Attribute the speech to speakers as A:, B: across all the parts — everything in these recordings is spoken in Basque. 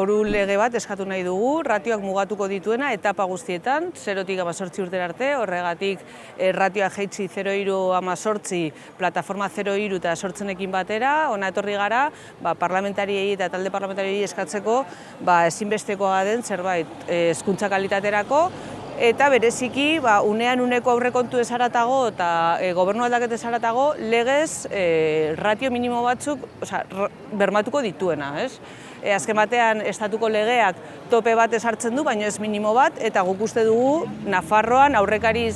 A: foru lege bat eskatu nahi dugu, ratioak mugatuko dituena etapa guztietan, 0-tik 18 urtera arte, horregatik ratioak jaitsi 0,3-18, plataforma 0,3 eta 18ekin batera, hona etorri gara, parlamentariei eta talde parlamentariei eskatzeko ezinbestekoa den zerbait hezkuntza kalitaterako, eta bereziki unean uneko aurrekontu ez haratago eta gobernu aldaketa ez haratago legez ratio minimo batzuk bermatuko dituena. Azken batean estatuko legeak tope bat ezartzen du, baina ez minimo bat, eta guk uste dugu Nafarroan aurrekari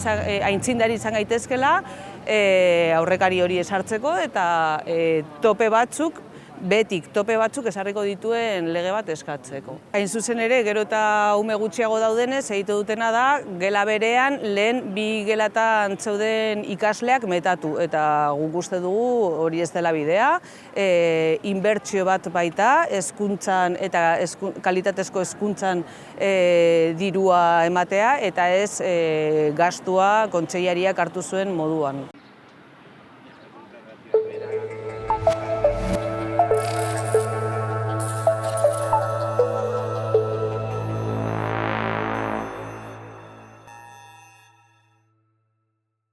A: aintzindari izan gaitezkela aurrekari hori ezartzeko eta tope batzuk ezarriko dituen lege bat eskatzeko. Hain zuzen ere, gero eta ume gutxiago daudenez, egite dutena da, gela berean lehen 2 gelatan zeuden ikasleak metatu, eta guk uste dugu hori ez dela bidea. Inbertsio bat baita, hezkuntzan eta kalitatezko hezkuntzan dirua ematea, eta ez gastua kontseilariak hartu zuen moduan.